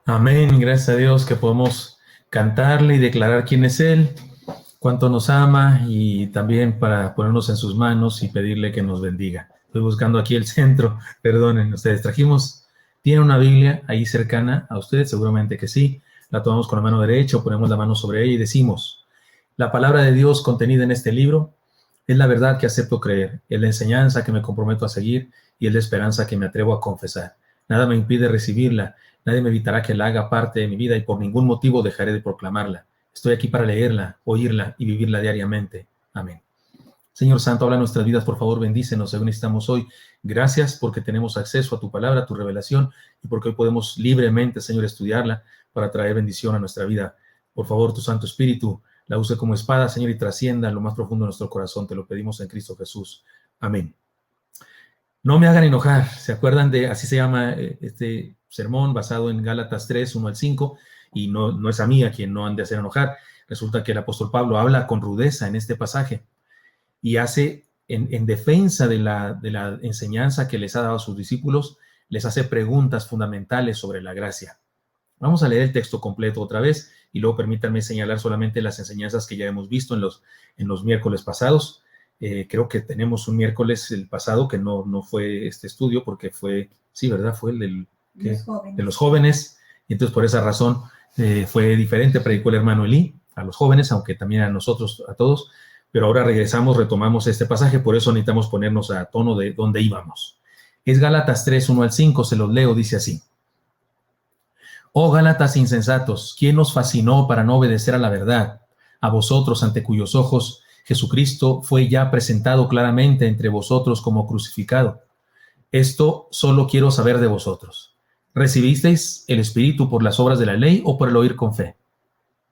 Amén, gracias a Dios que podemos cantarle y declarar quién es Él, cuánto nos ama y también para ponernos en sus manos y pedirle que nos bendiga. Estoy buscando aquí el centro, perdonen ustedes. ¿Tiene una Biblia ahí cercana a ustedes? Seguramente que sí. La tomamos con la mano derecha o ponemos la mano sobre ella y decimos: la palabra de Dios contenida en este libro es la verdad que acepto creer, es la enseñanza que me comprometo a seguir y es la esperanza que me atrevo a confesar. Nada me impide recibirla, nadie me evitará que la haga parte de mi vida y por ningún motivo dejaré de proclamarla. Estoy aquí para leerla, oírla y vivirla diariamente. Amén. Señor Santo, habla en nuestras vidas, por favor, bendícenos según estamos hoy. Gracias porque tenemos acceso a tu palabra, a tu revelación, y porque hoy podemos libremente, Señor, estudiarla para traer bendición a nuestra vida. Por favor, tu Santo Espíritu la use como espada, Señor, y trascienda lo más profundo de nuestro corazón. Te lo pedimos en Cristo Jesús. Amén. No me hagan enojar. ¿Se acuerdan de, así se llama este sermón basado en Gálatas 3, 1 al 5? Y no es a mí a quien no han de hacer enojar. Resulta que el apóstol Pablo habla con rudeza en este pasaje y hace, en defensa de la enseñanza que les ha dado a sus discípulos, les hace preguntas fundamentales sobre la gracia. Vamos a leer el texto completo otra vez y luego permítanme señalar solamente las enseñanzas que ya hemos visto en los miércoles pasados. Creo que tenemos un miércoles el pasado que no fue este estudio porque fue, sí, ¿verdad? Fue el de los jóvenes. Y entonces por esa razón fue diferente, predicó el hermano Elí a los jóvenes, aunque también a nosotros, a todos. Pero ahora regresamos, retomamos este pasaje, por eso necesitamos ponernos a tono de dónde íbamos. Es Gálatas 3, 1 al 5, se los leo, dice así: Oh Gálatas insensatos, ¿quién os fascinó para no obedecer a la verdad? A vosotros, ante cuyos ojos Jesucristo fue ya presentado claramente entre vosotros como crucificado. Esto solo quiero saber de vosotros. ¿Recibisteis el Espíritu por las obras de la ley o por el oír con fe?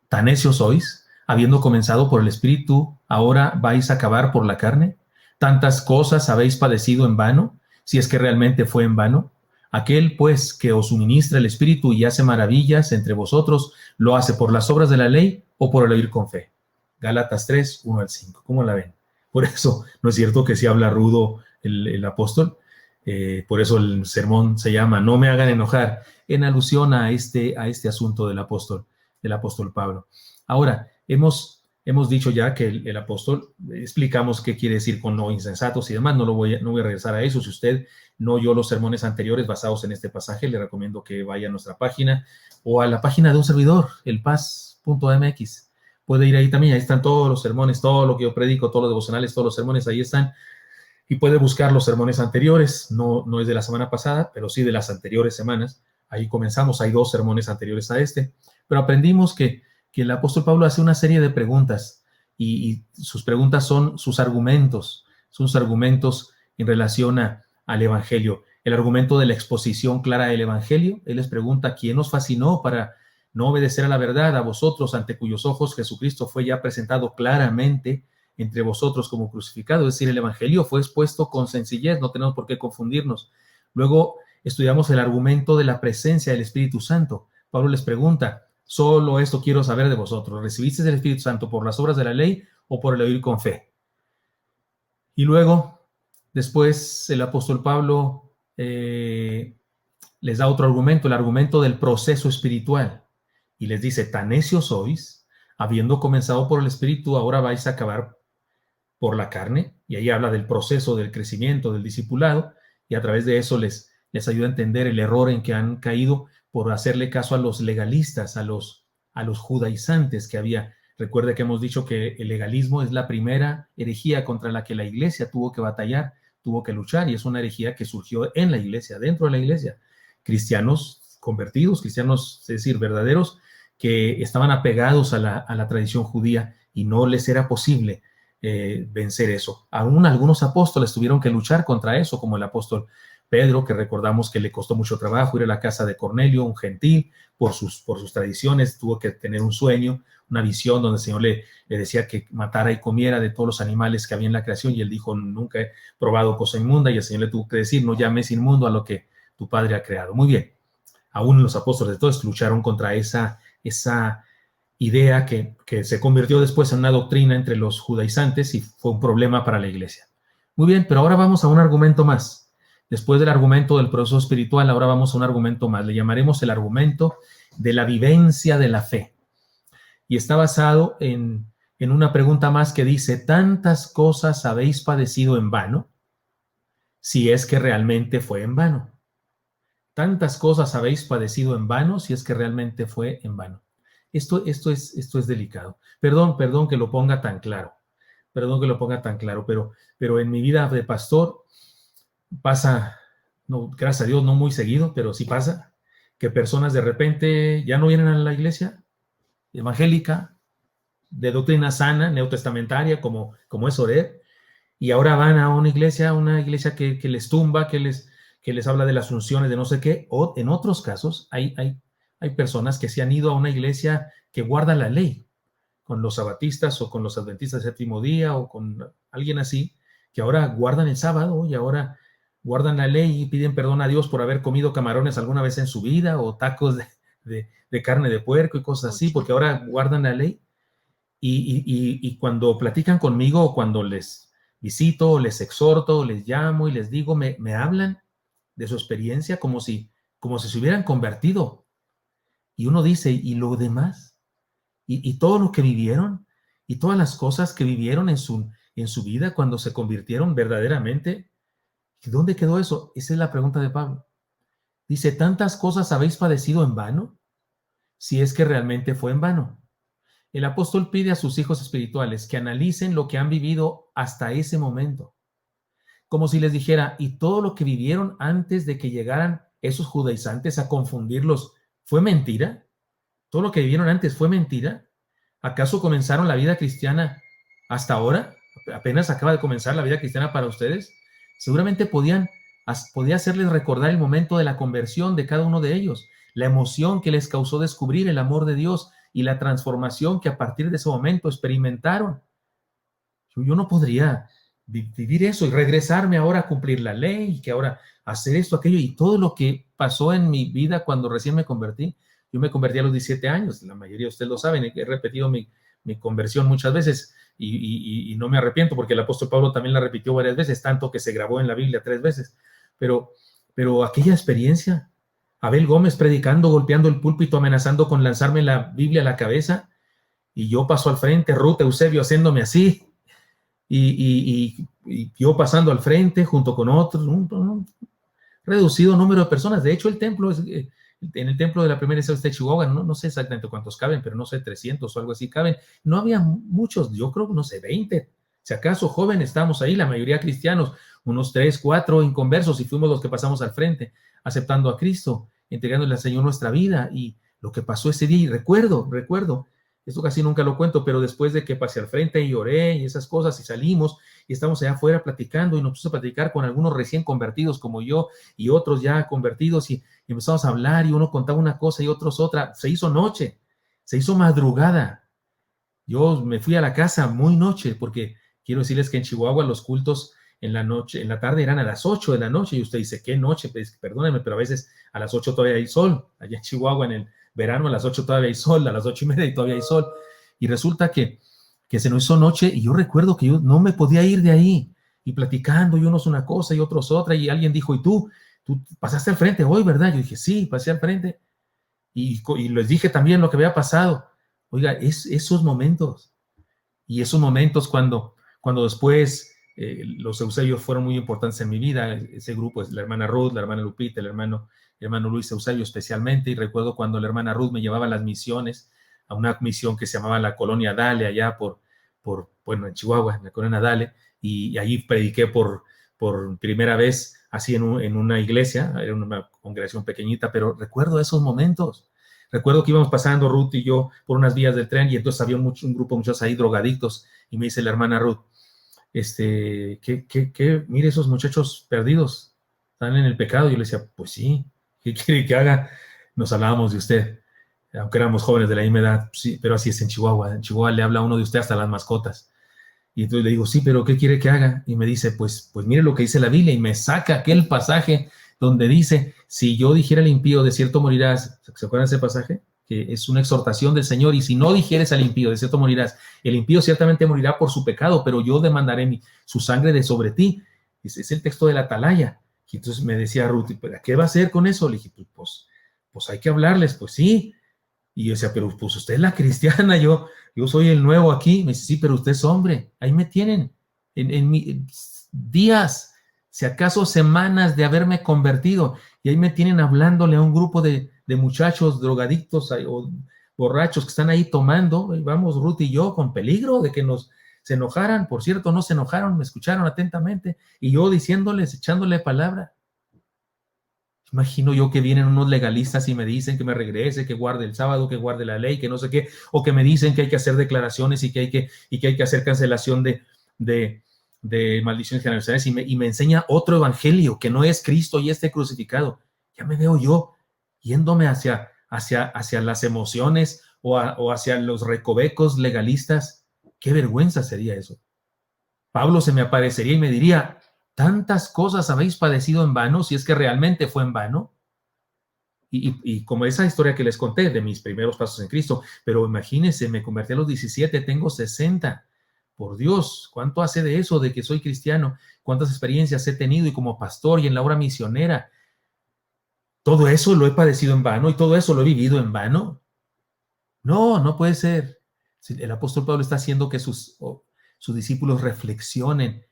¿Tan necios sois? Habiendo comenzado por el Espíritu, ¿ahora vais a acabar por la carne? ¿Tantas cosas habéis padecido en vano, si es que realmente fue en vano? Aquel, pues, que os suministra el Espíritu y hace maravillas entre vosotros, ¿lo hace por las obras de la ley o por el oír con fe? Gálatas 3, 1 al 5. ¿Cómo la ven? Por eso, ¿no es cierto que si habla rudo el apóstol? Por eso el sermón se llama No me hagan enojar, en alusión a este asunto del apóstol Pablo. Ahora, hemos dicho ya que el apóstol, explicamos qué quiere decir con no insensatos y demás, no voy a regresar a eso. Si usted no oyó los sermones anteriores basados en este pasaje, le recomiendo que vaya a nuestra página o a la página de un servidor, elpaz.mx. Puede ir ahí también, ahí están todos los sermones, todo lo que yo predico, todos los devocionales, todos los sermones, ahí están. Y puede buscar los sermones anteriores, no es de la semana pasada, pero sí de las anteriores semanas. Ahí comenzamos, hay 2 sermones anteriores a este, pero aprendimos que el apóstol Pablo hace una serie de preguntas y sus preguntas son sus argumentos en relación al Evangelio. El argumento de la exposición clara del Evangelio. Él les pregunta: ¿quién os fascinó para no obedecer a la verdad? A vosotros, ante cuyos ojos Jesucristo fue ya presentado claramente entre vosotros como crucificado. Es decir, el Evangelio fue expuesto con sencillez, no tenemos por qué confundirnos. Luego estudiamos el argumento de la presencia del Espíritu Santo. Pablo les pregunta: solo esto quiero saber de vosotros, ¿recibisteis el Espíritu Santo por las obras de la ley o por el oír con fe? Y luego, después, el apóstol Pablo les da otro argumento, el argumento del proceso espiritual, y les dice: tan necios sois, habiendo comenzado por el Espíritu, ahora vais a acabar por la carne. Y ahí habla del proceso del crecimiento, del discipulado, y a través de eso les ayuda a entender el error en que han caído por hacerle caso a los legalistas, a los judaizantes que había. Recuerde que hemos dicho que el legalismo es la primera herejía contra la que la iglesia tuvo que batallar, tuvo que luchar, y es una herejía que surgió en la iglesia, dentro de la iglesia. Cristianos convertidos, cristianos, es decir, verdaderos, que estaban apegados a la tradición judía y no les era posible vencer eso. Aún algunos apóstoles tuvieron que luchar contra eso, como el apóstol Pedro, que recordamos que le costó mucho trabajo ir a la casa de Cornelio, un gentil, por sus tradiciones. Tuvo que tener un sueño, una visión donde el Señor le decía que matara y comiera de todos los animales que había en la creación, y él dijo: nunca he probado cosa inmunda, y el Señor le tuvo que decir: no llames inmundo a lo que tu Padre ha creado. Muy bien. Aún los apóstoles de todos lucharon contra esa idea que se convirtió después en una doctrina entre los judaizantes y fue un problema para la iglesia. Muy bien, pero ahora vamos a un argumento más. Después del argumento del proceso espiritual, ahora vamos a un argumento más. Le llamaremos el argumento de la vivencia de la fe. Y está basado en una pregunta más que dice, ¿tantas cosas habéis padecido en vano? Si es que realmente fue en vano. Tantas cosas habéis padecido en vano, si es que realmente fue en vano. Esto es delicado. Perdón que lo ponga tan claro. Perdón que lo ponga tan claro, pero en mi vida de pastor pasa, no, gracias a Dios, no muy seguido, pero sí pasa, que personas de repente ya no vienen a la iglesia evangélica, de doctrina sana, neotestamentaria, como es Oreb, y ahora van a una iglesia que les tumba, que les habla de las funciones de no sé qué, o en otros casos hay personas que se han ido a una iglesia que guarda la ley, con los sabatistas o con los adventistas del séptimo día o con alguien así, que ahora guardan el sábado y ahora guardan la ley y piden perdón a Dios por haber comido camarones alguna vez en su vida o tacos de carne de puerco y cosas así, porque ahora guardan la ley. Y cuando platican conmigo o cuando les visito, les exhorto, les llamo y les digo, me hablan de su experiencia como si se hubieran convertido. Y uno dice, ¿y lo demás? Y todo lo que vivieron y todas las cosas que vivieron en su vida cuando se convirtieron verdaderamente, ¿dónde quedó eso? Esa es la pregunta de Pablo. Dice, ¿tantas cosas habéis padecido en vano? Si es que realmente fue en vano. El apóstol pide a sus hijos espirituales que analicen lo que han vivido hasta ese momento, como si les dijera, ¿y todo lo que vivieron antes de que llegaran esos judaizantes a confundirlos fue mentira? ¿Todo lo que vivieron antes fue mentira? ¿Acaso comenzaron la vida cristiana hasta ahora? ¿Apenas acaba de comenzar la vida cristiana para ustedes? Seguramente podía hacerles recordar el momento de la conversión de cada uno de ellos, la emoción que les causó descubrir el amor de Dios y la transformación que a partir de ese momento experimentaron. Yo no podría vivir eso y regresarme ahora a cumplir la ley y que ahora hacer esto, aquello y todo lo que pasó en mi vida cuando recién me convertí. Yo me convertí a los 17 años, la mayoría de ustedes lo saben, he repetido mi conversión muchas veces y no me arrepiento porque el apóstol Pablo también la repitió varias veces, tanto que se grabó en la Biblia 3 veces. Pero aquella experiencia, Abel Gómez predicando, golpeando el púlpito, amenazando con lanzarme la Biblia a la cabeza, y yo paso al frente, Ruth Eusebio haciéndome así, y yo pasando al frente junto con otros, un reducido número de personas. De hecho, el templo en el templo de la primera iglesia de Chihuahua, no sé exactamente cuántos caben, pero no sé, 300 o algo así caben. No había muchos, yo creo, no sé, 20. Si acaso jóvenes estábamos ahí, la mayoría cristianos, unos 3, 4 inconversos, y fuimos los que pasamos al frente, aceptando a Cristo, entregándole al Señor nuestra vida. Y lo que pasó ese día, y recuerdo, esto casi nunca lo cuento, pero después de que pasé al frente y oré y esas cosas y salimos y estamos allá afuera platicando y nos pusimos a platicar con algunos recién convertidos como yo y otros ya convertidos y empezamos a hablar y uno contaba una cosa y otros otra. Se hizo noche, se hizo madrugada. Yo me fui a la casa muy noche porque quiero decirles que en Chihuahua los cultos en la noche, en la tarde eran a las 8 de la noche y usted dice, ¿qué noche? Pues, perdónenme, pero a veces a las 8 todavía hay sol. Allá en Chihuahua en el verano a las 8 todavía hay sol, a las 8:30 y todavía hay sol. Y resulta que se nos hizo noche y yo recuerdo que yo no me podía ir de ahí y platicando y unos una cosa y otros otra y alguien dijo, ¿y tú pasaste al frente hoy, verdad? Yo dije, sí, pasé al frente y les dije también lo que había pasado. Oiga, esos momentos cuando después los Eusebios fueron muy importantes en mi vida, ese grupo es la hermana Ruth, la hermana Lupita, el hermano Luis Eusebio especialmente, y recuerdo cuando la hermana Ruth me llevaba a las misiones, a una misión que se llamaba la Colonia Dale, allá bueno, en Chihuahua, en la Colonia Dale, y allí prediqué por primera vez, así en una iglesia, era una congregación pequeñita, pero recuerdo esos momentos. Recuerdo que íbamos pasando Ruth y yo por unas vías del tren y entonces había un grupo de muchachos ahí drogadictos y me dice la hermana Ruth, mire esos muchachos perdidos, están en el pecado. Y yo le decía, pues sí, ¿qué quiere que haga? Nos hablábamos de usted, aunque éramos jóvenes de la misma edad, sí, pero así es en Chihuahua. En Chihuahua le habla a uno de usted hasta las mascotas. Y entonces le digo, sí, pero ¿qué quiere que haga? Y me dice, pues mire lo que dice la Biblia, y me saca aquel pasaje donde dice, si yo dijera al impío, de cierto morirás. ¿Se acuerdan de ese pasaje? Que es una exhortación del Señor, y si no dijeres al impío, de cierto morirás. El impío ciertamente morirá por su pecado, pero yo demandaré su sangre de sobre ti. Es el texto de la atalaya. Y entonces me decía Ruth, ¿pero qué va a hacer con eso? Le dije, pues hay que hablarles, pues sí. Y yo decía, pero pues usted es la cristiana, yo soy el nuevo aquí. Me dice, sí, pero usted es hombre. Ahí me tienen, en días, si acaso semanas de haberme convertido. Y ahí me tienen hablándole a un grupo de muchachos drogadictos o borrachos que están ahí tomando. Y vamos, Ruth y yo, con peligro de que se enojaran. Por cierto, no se enojaron, me escucharon atentamente. Y yo diciéndoles, echándole palabra. Imagino yo que vienen unos legalistas y me dicen que me regrese, que guarde el sábado, que guarde la ley, que no sé qué, o que me dicen que hay que hacer declaraciones y que hay que hacer cancelación de maldiciones generacionales y me enseña otro evangelio que no es Cristo y este crucificado. Ya me veo yo yéndome hacia las emociones o hacia los recovecos legalistas. Qué vergüenza sería eso. Pablo se me aparecería y me diría, ¿tantas cosas habéis padecido en vano si es que realmente fue en vano? Y como esa historia que les conté de mis primeros pasos en Cristo, pero imagínense, me convertí a los 17, tengo 60. Por Dios, ¿cuánto hace de eso, de que soy cristiano? ¿Cuántas experiencias he tenido y como pastor y en la obra misionera? ¿Todo eso lo he padecido en vano y todo eso lo he vivido en vano? No, no puede ser. El apóstol Pablo está haciendo que sus discípulos reflexionen.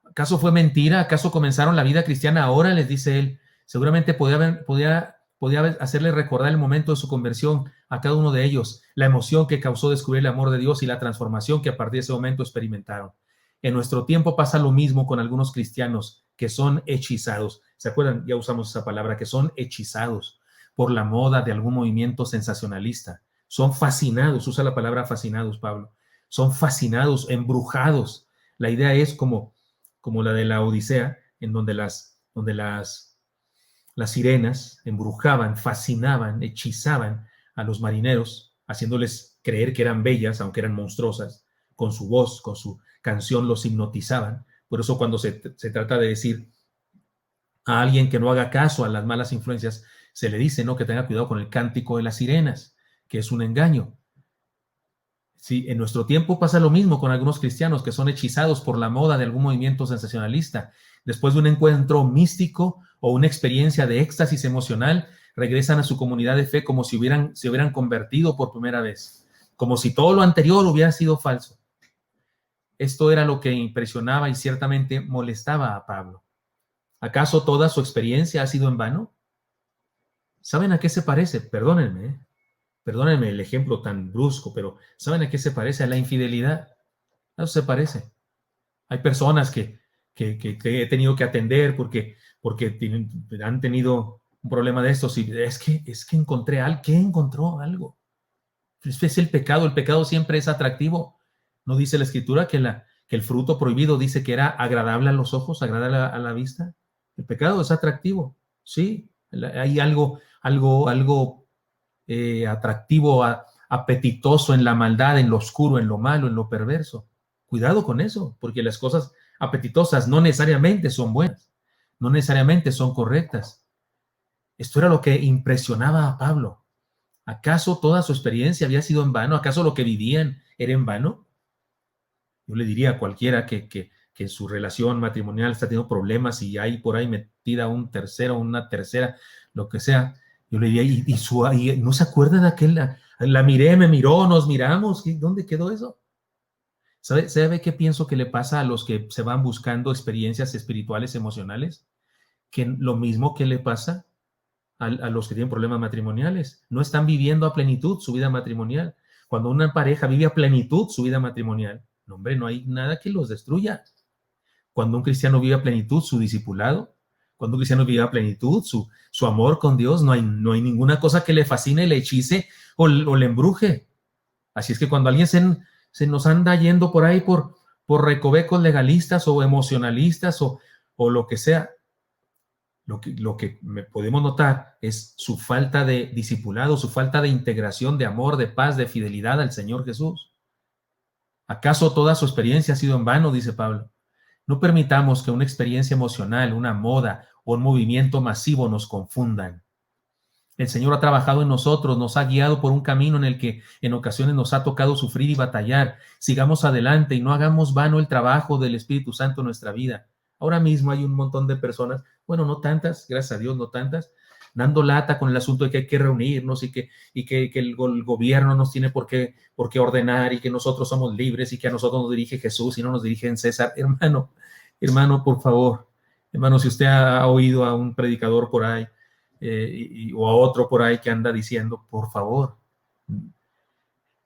¿Acaso fue mentira? ¿Acaso comenzaron la vida cristiana ahora? Les dice él. Seguramente podía hacerle recordar el momento de su conversión a cada uno de ellos, la emoción que causó descubrir el amor de Dios y la transformación que a partir de ese momento experimentaron. En nuestro tiempo pasa lo mismo con algunos cristianos que son hechizados. ¿Se acuerdan? Ya usamos esa palabra, que son hechizados por la moda de algún movimiento sensacionalista. Son fascinados, usa la palabra fascinados, Pablo. Son fascinados, embrujados. La idea es como la de la Odisea, en donde las sirenas embrujaban, fascinaban, hechizaban a los marineros, haciéndoles creer que eran bellas, aunque eran monstruosas, con su voz, con su canción los hipnotizaban. Por eso cuando se trata de decir a alguien que no haga caso a las malas influencias, se le dice, ¿no?, que tenga cuidado con el cántico de las sirenas, que es un engaño. Sí, en nuestro tiempo pasa lo mismo con algunos cristianos que son hechizados por la moda de algún movimiento sensacionalista. Después de un encuentro místico o una experiencia de éxtasis emocional, regresan a su comunidad de fe como si se hubieran convertido por primera vez, como si todo lo anterior hubiera sido falso. Esto era lo que impresionaba y ciertamente molestaba a Pablo. ¿Acaso toda su experiencia ha sido en vano? ¿Saben a qué se parece? Perdónenme el ejemplo tan brusco, pero ¿saben a qué se parece? A la infidelidad. A eso se parece. Hay personas que he tenido que atender porque han tenido un problema de estos y es que encontré algo. ¿Qué encontró? Algo. Es el pecado siempre es atractivo. ¿No dice la Escritura que el fruto prohibido dice que era agradable a los ojos, agradable a la vista? El pecado es atractivo, sí. Hay algo atractivo, apetitoso en la maldad, en lo oscuro, en lo malo, en lo perverso. Cuidado con eso, porque las cosas apetitosas no necesariamente son buenas, no necesariamente son correctas. Esto era lo que impresionaba a Pablo. ¿Acaso toda su experiencia había sido en vano? ¿Acaso lo que vivían era en vano? Yo le diría a cualquiera que en su relación matrimonial está teniendo problemas y hay por ahí metida un tercero, una tercera, lo que sea. Yo le diría, y no se acuerda de aquel, la miré, me miró, nos miramos, ¿dónde quedó eso? ¿Sabe qué pienso que le pasa a los que se van buscando experiencias espirituales, emocionales? Que lo mismo que le pasa a los que tienen problemas matrimoniales. No están viviendo a plenitud su vida matrimonial. Cuando una pareja vive a plenitud su vida matrimonial, no, hombre, no hay nada que los destruya. Cuando un cristiano vive a plenitud su discipulado, cuando un cristiano vive a plenitud su amor con Dios, no hay ninguna cosa que le fascine, le hechice o le embruje. Así es que cuando alguien se nos anda yendo por ahí por recovecos legalistas o emocionalistas o lo que sea, lo que podemos notar es su falta de discipulado, su falta de integración, de amor, de paz, de fidelidad al Señor Jesús. ¿Acaso toda su experiencia ha sido en vano?, dice Pablo. No permitamos que una experiencia emocional, una moda o un movimiento masivo nos confundan. El Señor ha trabajado en nosotros, nos ha guiado por un camino en el que en ocasiones nos ha tocado sufrir y batallar. Sigamos adelante y no hagamos vano el trabajo del Espíritu Santo en nuestra vida. Ahora mismo hay un montón de personas, bueno, no tantas, gracias a Dios, no tantas, dando lata con el asunto de que hay que reunirnos y que el gobierno nos tiene por qué ordenar y que nosotros somos libres y que a nosotros nos dirige Jesús y no nos dirige en César. Hermano, por favor, hermano, si usted ha oído a un predicador por ahí o a otro por ahí que anda diciendo, por favor,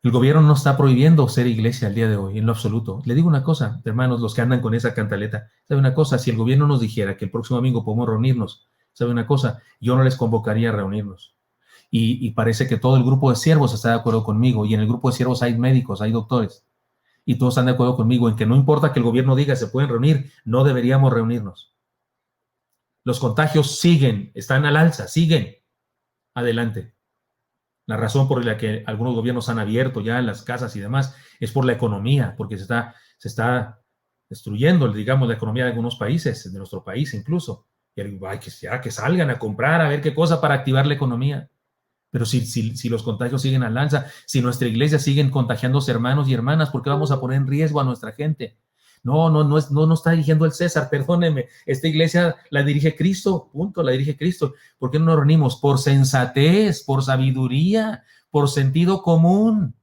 el gobierno no está prohibiendo ser iglesia al día de hoy, en lo absoluto. Le digo una cosa, hermanos, los que andan con esa cantaleta, ¿sabe una cosa? Si el gobierno nos dijera que el próximo domingo podemos reunirnos, ¿sabe una cosa? Yo no les convocaría a reunirnos. Y parece que todo el grupo de siervos está de acuerdo conmigo, y en el grupo de siervos hay médicos, hay doctores, y todos están de acuerdo conmigo en que no importa que el gobierno diga se pueden reunir, no deberíamos reunirnos. Los contagios siguen, están al alza, siguen. Adelante. La razón por la que algunos gobiernos han abierto ya las casas y demás es por la economía, porque se está destruyendo, digamos, la economía de algunos países, de nuestro país incluso. Y hay que salgan a comprar, a ver qué cosa para activar la economía. Pero si los contagios siguen al alza, si nuestra iglesia siguen contagiándose hermanos y hermanas, ¿por qué vamos a poner en riesgo a nuestra gente? No está dirigiendo el César, perdóneme. Esta iglesia la dirige Cristo, punto, la dirige Cristo. ¿Por qué no nos reunimos? Por sensatez, por sabiduría, por sentido común.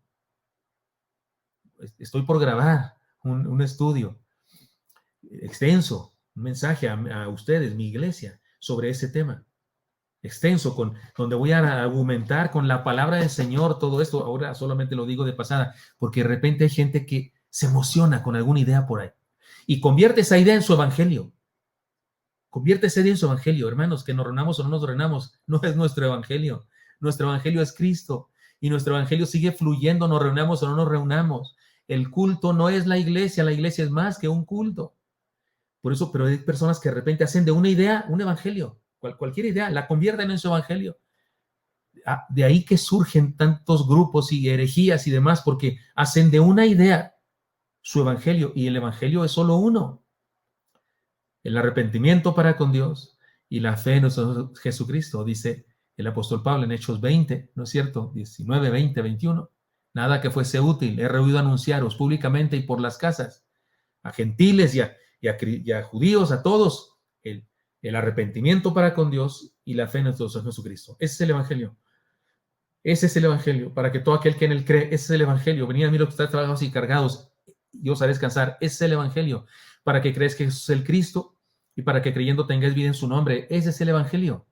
Estoy por grabar un estudio extenso, un mensaje a ustedes, mi iglesia, sobre ese tema. Extenso, donde voy a argumentar con la palabra del Señor todo esto. Ahora solamente lo digo de pasada, porque de repente hay gente que se emociona con alguna idea por ahí y convierte esa idea en su evangelio. Convierte esa idea en su evangelio, hermanos, que nos reunamos o no nos reunamos, no es nuestro evangelio. Nuestro evangelio es Cristo y nuestro evangelio sigue fluyendo, nos reunamos o no nos reunamos. El culto no es la iglesia es más que un culto. Por eso, pero hay personas que de repente hacen de una idea un evangelio. Cualquier idea, la convierten en su evangelio. De ahí que surgen tantos grupos y herejías y demás, porque hacen de una idea su evangelio, y el evangelio es solo uno: el arrepentimiento para con Dios y la fe en nuestro Jesucristo, dice el apóstol Pablo en Hechos 20, ¿no es cierto? 19, 20, 21. Nada que fuese útil he rehuido anunciaros públicamente y por las casas, a gentiles y a judíos, a todos, el arrepentimiento para con Dios y la fe en nuestro Señor Jesucristo. Ese es el evangelio. Ese es el evangelio, para que todo aquel que en él cree, ese es el evangelio. Venid a mí los que estáis trabajados y cargados, y os haré descansar. Ese es el evangelio, para que creáis que Jesús es el Cristo y para que creyendo tengáis vida en su nombre. Ese es el evangelio.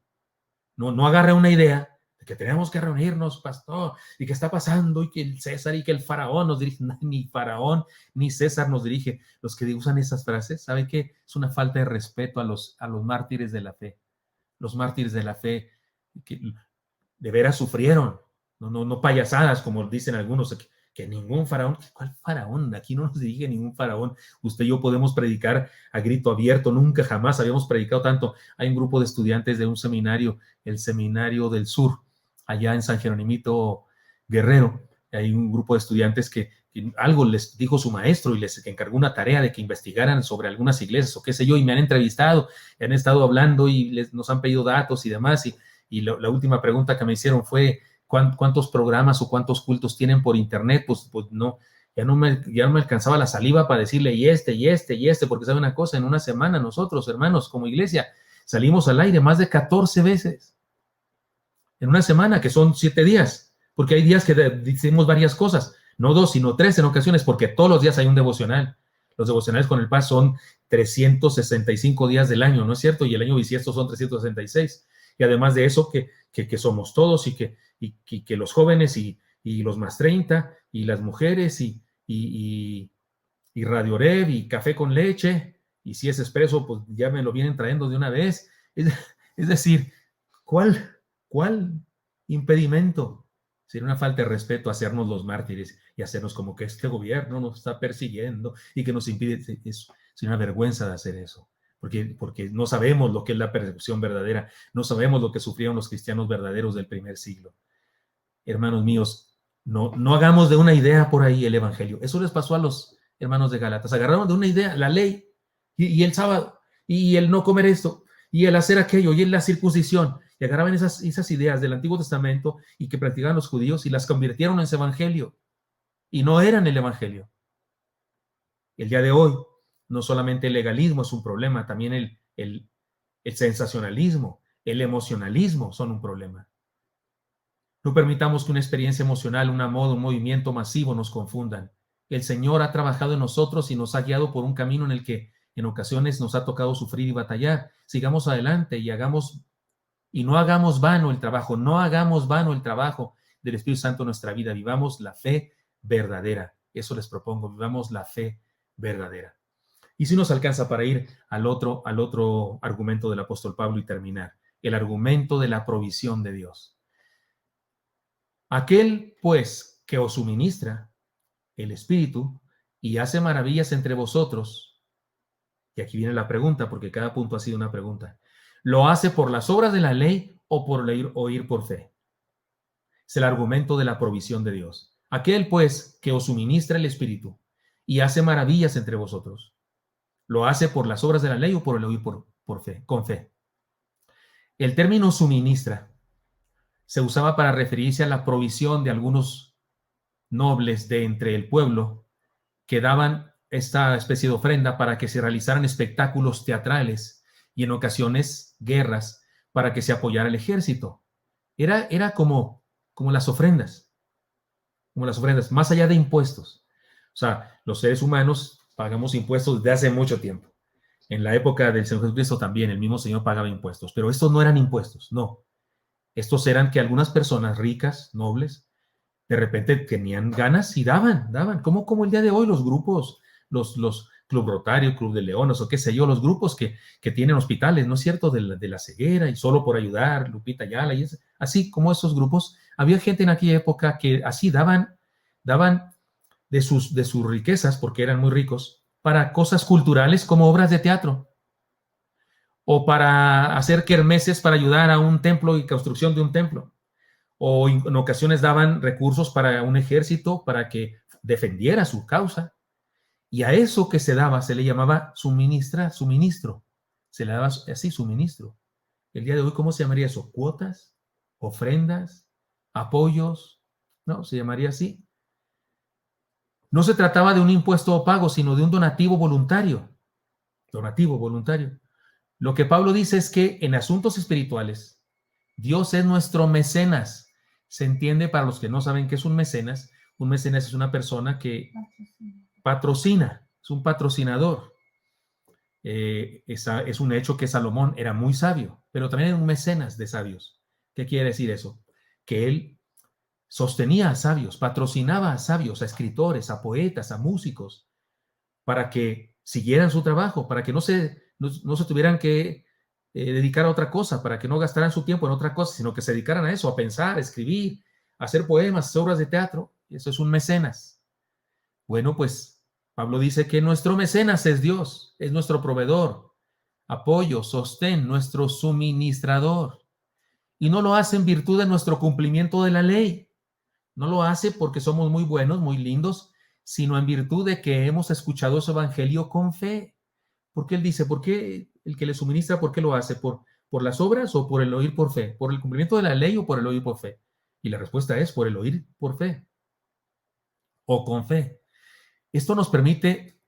No agarre una idea de que tenemos que reunirnos, pastor, y que está pasando, y que el César y que el faraón nos dirige. Ni faraón ni César nos dirige. Los que usan esas frases, ¿saben qué? Es una falta de respeto a los mártires de la fe. Los mártires de la fe que de veras sufrieron. No payasadas, como dicen algunos, que ningún faraón. ¿Cuál faraón? Aquí no nos dirige ningún faraón. Usted y yo podemos predicar a grito abierto. Nunca jamás habíamos predicado tanto. Hay un grupo de estudiantes de un seminario, el Seminario del Sur, allá en San Jerónimo Guerrero. Hay un grupo de estudiantes que algo les dijo su maestro y les encargó una tarea de que investigaran sobre algunas iglesias o qué sé yo, y me han entrevistado, han estado hablando y nos han pedido datos y demás, y la última pregunta que me hicieron fue ¿cuántos programas o cuántos cultos tienen por internet? Pues no, ya no me alcanzaba la saliva para decirle y este, porque sabe una cosa, en una semana nosotros, hermanos, como iglesia, salimos al aire más de 14 veces. En una semana, que son 7 días, porque hay días que decimos varias cosas, no 2, sino 3 en ocasiones, porque todos los días hay un devocional. Los devocionales con el Paz son 365 días del año, ¿no es cierto? Y el año bisiesto son 366. Y además de eso, que somos todos y que los jóvenes y los más 30 y las mujeres y Radio Rev y café con leche, y si es expreso, pues ya me lo vienen trayendo de una vez. Es decir, ¿cuál impedimento? Sería una falta de respeto hacernos los mártires y hacernos como que este gobierno nos está persiguiendo y que nos impide. Es una vergüenza de hacer eso. Porque no sabemos lo que es la persecución verdadera, no sabemos lo que sufrieron los cristianos verdaderos del primer siglo. Hermanos míos, no hagamos de una idea por ahí el evangelio. Eso les pasó a los hermanos de Gálatas. Agarraron de una idea la ley y el sábado y el no comer esto y el hacer aquello y la circuncisión, y agarraban esas ideas del Antiguo Testamento y que practicaban los judíos y las convirtieron en ese evangelio, y no eran el evangelio. El día de hoy No solamente el legalismo es un problema, también el sensacionalismo, el emocionalismo son un problema. No permitamos que una experiencia emocional, una moda, un movimiento masivo nos confundan. El Señor ha trabajado en nosotros y nos ha guiado por un camino en el que en ocasiones nos ha tocado sufrir y batallar. Sigamos adelante y no hagamos vano el trabajo, no hagamos vano el trabajo del Espíritu Santo en nuestra vida. Vivamos la fe verdadera. Eso les propongo, vivamos la fe verdadera. Y si nos alcanza para ir al otro argumento del apóstol Pablo y terminar, el argumento de la provisión de Dios. Aquel, pues, que os suministra el Espíritu y hace maravillas entre vosotros, y aquí viene la pregunta, porque cada punto ha sido una pregunta, ¿lo hace por las obras de la ley o por oír por fe? Es el argumento de la provisión de Dios. Aquel, pues, que os suministra el Espíritu y hace maravillas entre vosotros, ¿lo hace por las obras de la ley o por el oír por fe, con fe? El término suministra se usaba para referirse a la provisión de algunos nobles de entre el pueblo que daban esta especie de ofrenda para que se realizaran espectáculos teatrales y en ocasiones guerras para que se apoyara el ejército. Era como las ofrendas, más allá de impuestos. O sea, los seres humanos pagamos impuestos desde hace mucho tiempo. En la época del Señor Jesucristo también el mismo Señor pagaba impuestos, pero estos no eran impuestos, no. Estos eran que algunas personas ricas, nobles, de repente tenían ganas y daban, como el día de hoy los grupos, los Club Rotario, Club de Leones o qué sé yo, los grupos que tienen hospitales, ¿no es cierto?, de la ceguera y solo por ayudar, Lupita Ayala, y así como esos grupos, había gente en aquella época que así daban de sus riquezas, porque eran muy ricos, para cosas culturales como obras de teatro, o para hacer kermeses para ayudar a un templo y construcción de un templo, o en ocasiones daban recursos para un ejército para que defendiera su causa, y a eso que se daba se le llamaba suministro, se le daba así suministro. El día de hoy, ¿cómo se llamaría eso? ¿Cuotas? ¿Ofrendas? ¿Apoyos? No, se llamaría así. No se trataba de un impuesto o pago, sino de un donativo voluntario. Donativo voluntario. Lo que Pablo dice es que en asuntos espirituales, Dios es nuestro mecenas. Se entiende, para los que no saben qué es un mecenas es una persona que patrocina, es un patrocinador. Es un hecho que Salomón era muy sabio, pero también era un mecenas de sabios. ¿Qué quiere decir eso? Que él sostenía a sabios, patrocinaba a sabios, a escritores, a poetas, a músicos, para que siguieran su trabajo, para que no se tuvieran que dedicar a otra cosa, para que no gastaran su tiempo en otra cosa, sino que se dedicaran a eso, a pensar, a escribir, a hacer poemas, hacer obras de teatro. Eso es un mecenas. Bueno, pues Pablo dice que nuestro mecenas es Dios, es nuestro proveedor, apoyo, sostén, nuestro suministrador. Y no lo hace en virtud de nuestro cumplimiento de la ley. No lo hace porque somos muy buenos, muy lindos, sino en virtud de que hemos escuchado su evangelio con fe. Porque él dice, ¿por qué el que le suministra, por qué lo hace? ¿Por las obras o por el oír por fe? ¿Por el cumplimiento de la ley o por el oír por fe? Y la respuesta es por el oír por fe o con fe. Esto nos remite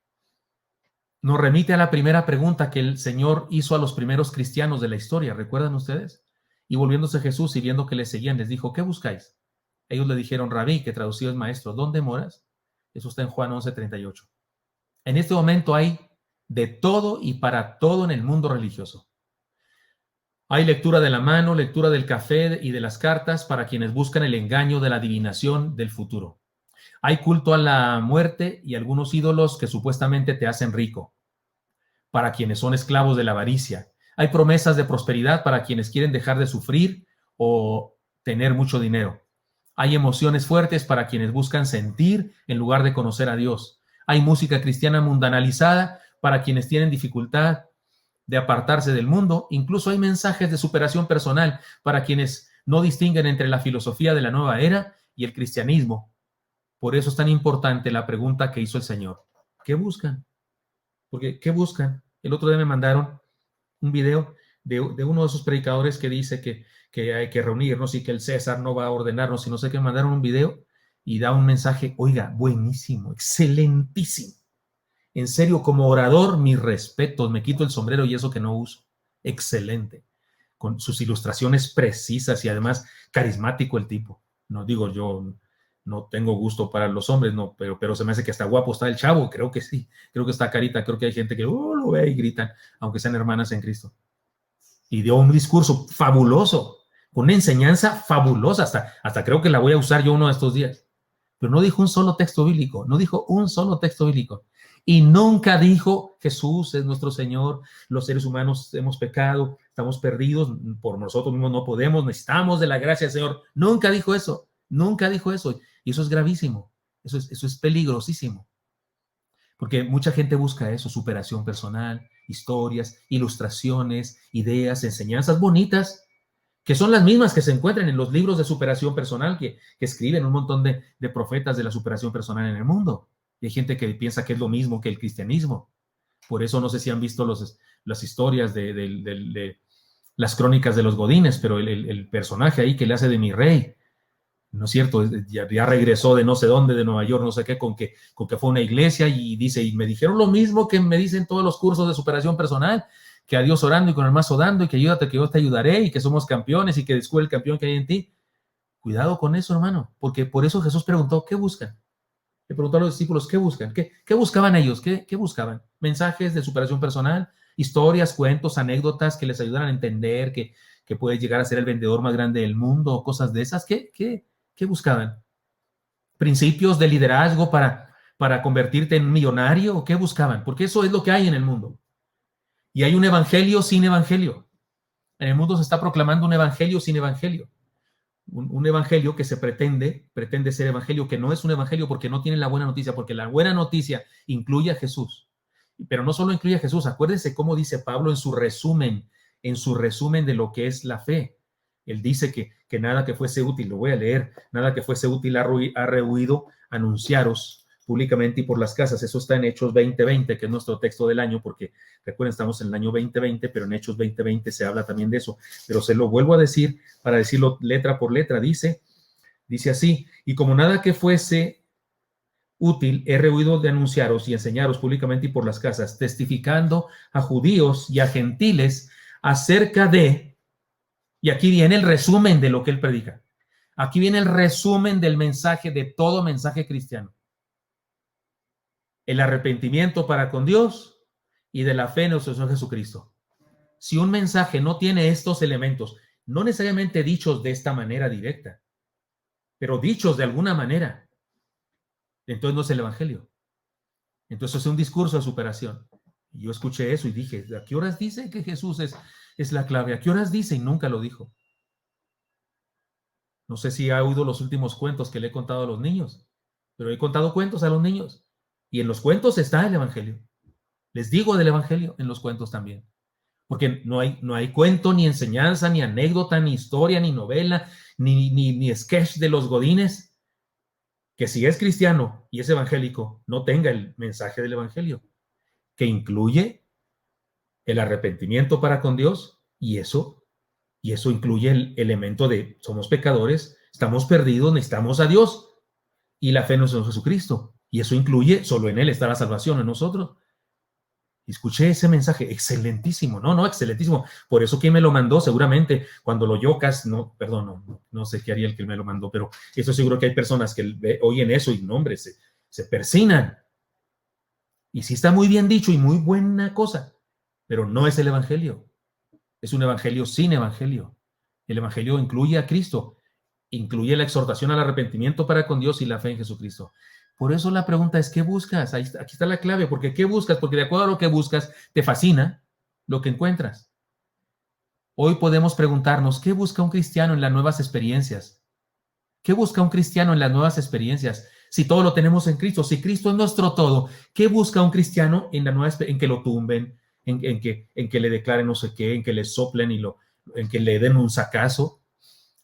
a la primera pregunta que el Señor hizo a los primeros cristianos de la historia. ¿Recuerdan ustedes? Y volviéndose Jesús y viendo que le seguían, les dijo, ¿qué buscáis? Ellos le dijeron, Rabí, que traducido es maestro, ¿dónde moras? Eso está en Juan 11:38. En este momento hay de todo y para todo en el mundo religioso. Hay lectura de la mano, lectura del café y de las cartas para quienes buscan el engaño de la adivinación del futuro. Hay culto a la muerte y algunos ídolos que supuestamente te hacen rico, para quienes son esclavos de la avaricia. Hay promesas de prosperidad para quienes quieren dejar de sufrir o tener mucho dinero. Hay emociones fuertes para quienes buscan sentir en lugar de conocer a Dios. Hay música cristiana mundanalizada para quienes tienen dificultad de apartarse del mundo. Incluso hay mensajes de superación personal para quienes no distinguen entre la filosofía de la nueva era y el cristianismo. Por eso es tan importante la pregunta que hizo el Señor. ¿Qué buscan? Porque, ¿qué buscan? El otro día me mandaron un video de uno de esos predicadores que dice que hay que reunirnos y que el César no va a ordenarnos y no sé qué. Mandaron un video y da un mensaje, oiga, buenísimo, excelentísimo. En serio, como orador, mis respetos, me quito el sombrero y eso que no uso. Excelente. Con sus ilustraciones precisas y además carismático el tipo. No digo, yo no tengo gusto para los hombres, no, pero se me hace que está guapo, está el chavo, creo que sí, creo que está carita, creo que hay gente que lo ve y gritan, aunque sean hermanas en Cristo. Y dio un discurso fabuloso, con una enseñanza fabulosa, hasta creo que la voy a usar yo uno de estos días. Pero no dijo un solo texto bíblico, no dijo un solo texto bíblico. Y nunca dijo, Jesús es nuestro Señor, los seres humanos hemos pecado, estamos perdidos, por nosotros mismos no podemos, necesitamos de la gracia del Señor. Nunca dijo eso, nunca dijo eso. Y eso es gravísimo, eso es peligrosísimo. Porque mucha gente busca eso, superación personal, historias, ilustraciones, ideas, enseñanzas bonitas, que son las mismas que se encuentran en los libros de superación personal que escriben un montón de profetas de la superación personal en el mundo. Y hay gente que piensa que es lo mismo que el cristianismo. Por eso no sé si han visto las historias de las crónicas de los Godines, pero el personaje ahí que le hace de mi rey, ¿no es cierto? Ya regresó de no sé dónde, de Nueva York, no sé qué, con que fue a una iglesia y dice, y me dijeron lo mismo que me dicen todos los cursos de superación personal, que a Dios orando y con el mazo dando y que ayúdate que yo te ayudaré y que somos campeones y que descubre el campeón que hay en ti. Cuidado con eso, hermano, porque por eso Jesús preguntó, ¿qué buscan? Le preguntó a los discípulos, ¿qué buscan? ¿Qué buscaban ellos? ¿Qué buscaban? Mensajes de superación personal, historias, cuentos, anécdotas que les ayudaran a entender que puedes llegar a ser el vendedor más grande del mundo, cosas de esas. ¿Qué buscaban? ¿Principios de liderazgo para convertirte en millonario? ¿Qué buscaban? Porque eso es lo que hay en el mundo. Y hay un evangelio sin evangelio. En el mundo se está proclamando un evangelio sin evangelio. Un evangelio que se pretende ser evangelio, que no es un evangelio porque no tiene la buena noticia, porque la buena noticia incluye a Jesús. Pero no solo incluye a Jesús, acuérdense cómo dice Pablo en su resumen de lo que es la fe. Él dice que nada que fuese útil, lo voy a leer, nada que fuese útil ha rehuido anunciaros públicamente y por las casas. Eso está en Hechos 20:20, que es nuestro texto del año, porque recuerden, estamos en el año 2020, pero en Hechos 20:20 se habla también de eso. Pero se lo vuelvo a decir para decirlo letra por letra. Dice así, y como nada que fuese útil he rehuido de anunciaros y enseñaros públicamente y por las casas, testificando a judíos y a gentiles acerca de, y aquí viene el resumen de lo que él predica. Aquí viene el resumen del mensaje, de todo mensaje cristiano. El arrepentimiento para con Dios y de la fe en nuestro Señor Jesucristo. Si un mensaje no tiene estos elementos, no necesariamente dichos de esta manera directa, pero dichos de alguna manera, entonces no es el evangelio. Entonces es un discurso de superación. Y yo escuché eso y dije, ¿a qué horas dice que Jesús es la clave? ¿A qué horas dice? Y nunca lo dijo. No sé si ha oído los últimos cuentos que le he contado a los niños, pero he contado cuentos a los niños. Y en los cuentos está el evangelio. Les digo del evangelio en los cuentos también. Porque no hay cuento, ni enseñanza, ni anécdota, ni historia, ni novela, ni sketch de los Godines, que si es cristiano y es evangélico, no tenga el mensaje del evangelio, que incluye el arrepentimiento para con Dios, y eso incluye el elemento de somos pecadores, estamos perdidos, necesitamos a Dios, y la fe en nuestro Jesucristo, y eso incluye, solo en Él está la salvación, en nosotros. Escuché ese mensaje, excelentísimo, no, excelentísimo. Por eso quien me lo mandó, seguramente, cuando lo yocas, no sé qué haría el que me lo mandó, pero estoy seguro que hay personas que oyen eso y, no, hombre, se persinan. Y sí está muy bien dicho y muy buena cosa, pero no es el evangelio. Es un evangelio sin evangelio. El evangelio incluye a Cristo, incluye la exhortación al arrepentimiento para con Dios y la fe en Jesucristo. Por eso la pregunta es, ¿qué buscas? Aquí está la clave, porque ¿qué buscas? Porque de acuerdo a lo que buscas, te fascina lo que encuentras. Hoy podemos preguntarnos, ¿qué busca un cristiano en las nuevas experiencias? ¿Qué busca un cristiano en las nuevas experiencias? Si todo lo tenemos en Cristo, si Cristo es nuestro todo, ¿qué busca un cristiano en que lo tumben, en que le declaren no sé qué, en que le soplen en que le den un sacazo,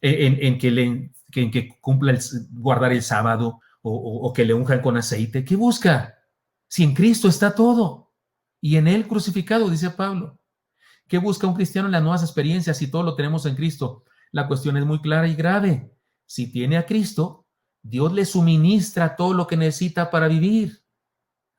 en que cumpla guardar el sábado o que le unjan con aceite? ¿Qué busca? Si en Cristo está todo y en Él crucificado, dice Pablo. ¿Qué busca un cristiano en las nuevas experiencias si todo lo tenemos en Cristo? La cuestión es muy clara y grave. Si tiene a Cristo, Dios le suministra todo lo que necesita para vivir.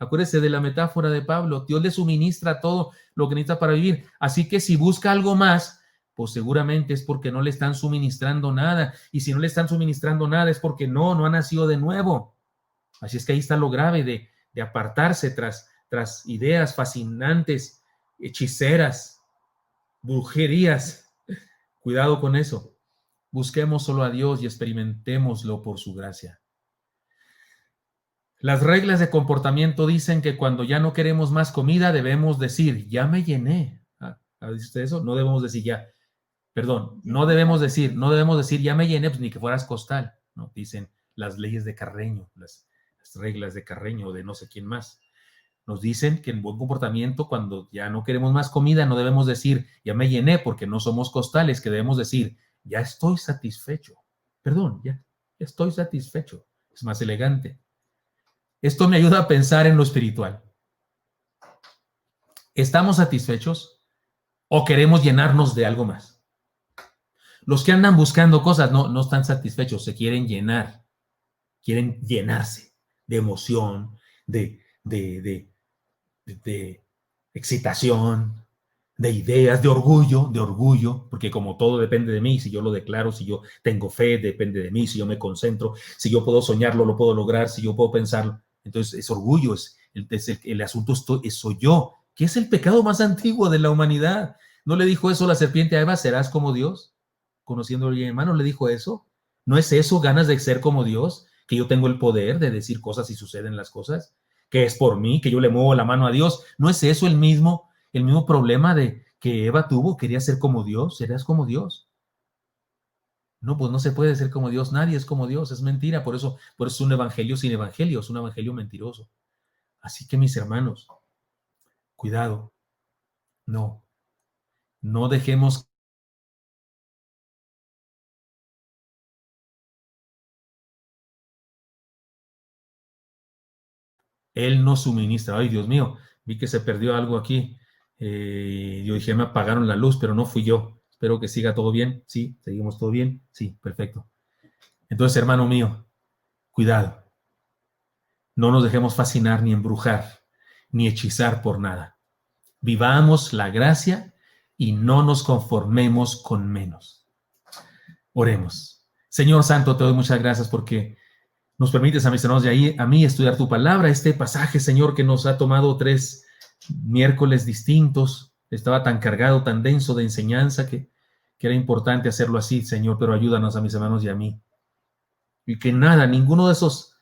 Acuérdese de la metáfora de Pablo. Dios le suministra todo lo que necesita para vivir. Así que si busca algo más, pues seguramente es porque no le están suministrando nada. Y si no le están suministrando nada es porque no ha nacido de nuevo. Así es que ahí está lo grave de apartarse tras ideas fascinantes, hechiceras, brujerías. Cuidado con eso. Busquemos solo a Dios y experimentémoslo por su gracia. Las reglas de comportamiento dicen que cuando ya no queremos más comida debemos decir, ya me llené. ¿Dice usted eso? No debemos decir ya. Perdón, no debemos decir ya me llené, pues ni que fueras costal. No, dicen las leyes de Carreño, las reglas de Carreño o de no sé quién más. Nos dicen que en buen comportamiento, cuando ya no queremos más comida, no debemos decir ya me llené porque no somos costales, que debemos decir ya estoy satisfecho. Perdón, ya estoy satisfecho. Es más elegante. Esto me ayuda a pensar en lo espiritual. ¿Estamos satisfechos o queremos llenarnos de algo más? Los que andan buscando cosas no están satisfechos, se quieren llenar, quieren llenarse de emoción, de excitación, de ideas, de orgullo, porque como todo depende de mí, si yo lo declaro, si yo tengo fe, depende de mí, si yo me concentro, si yo puedo soñarlo, lo puedo lograr, si yo puedo pensarlo. Entonces es orgullo, el asunto soy yo, que es el pecado más antiguo de la humanidad. ¿No le dijo eso la serpiente a Eva? ¿Serás como Dios? Conociéndolo bien, hermano, ¿le dijo eso? ¿No es eso ganas de ser como Dios? Que yo tengo el poder de decir cosas y suceden las cosas, que es por mí, que yo le muevo la mano a Dios. ¿No es eso el mismo problema de que Eva tuvo? Quería ser como Dios. ¿Serás como Dios? No, pues no se puede ser como Dios. Nadie es como Dios. Es mentira. Por eso es un evangelio sin evangelio. Es un evangelio mentiroso. Así que mis hermanos, cuidado. No dejemos. Él no suministra. Ay, Dios mío, vi que se perdió algo aquí. Yo dije, me apagaron la luz, pero no fui yo. Espero que siga todo bien. Sí, seguimos todo bien. Sí, perfecto. Entonces, hermano mío, cuidado. No nos dejemos fascinar ni embrujar, ni hechizar por nada. Vivamos la gracia y no nos conformemos con menos. Oremos. Señor Santo, te doy muchas gracias porque nos permites a mis hermanos y a mí estudiar tu palabra. Este pasaje, Señor, que nos ha tomado 3 miércoles distintos, estaba tan cargado, tan denso de enseñanza que era importante hacerlo así, Señor, pero ayúdanos a mis hermanos y a mí. Y que nada, ninguno de esos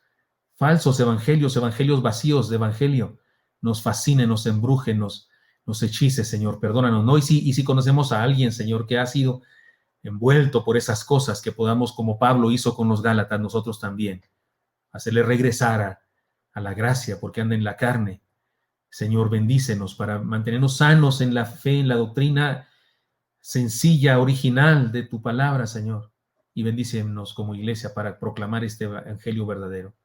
falsos evangelios vacíos de evangelio, nos fascine, nos embruje, nos hechice, Señor, perdónanos, ¿no? Y si conocemos a alguien, Señor, que ha sido envuelto por esas cosas, que podamos, como Pablo hizo con los Gálatas, nosotros también, hacerle regresar a la gracia, porque anda en la carne. Señor, bendícenos para mantenernos sanos en la fe, en la doctrina sencilla, original de tu palabra, Señor. Y bendícenos como iglesia para proclamar este evangelio verdadero.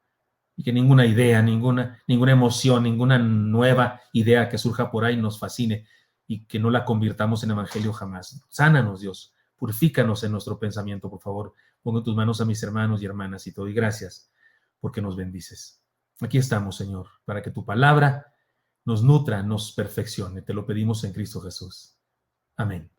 Y que ninguna idea, ninguna emoción, ninguna nueva idea que surja por ahí nos fascine y que no la convirtamos en evangelio jamás. Sánanos, Dios. Purifícanos en nuestro pensamiento, por favor. Pongo en tus manos a mis hermanos y hermanas y te doy gracias porque nos bendices. Aquí estamos, Señor, para que tu palabra nos nutra, nos perfeccione. Te lo pedimos en Cristo Jesús. Amén.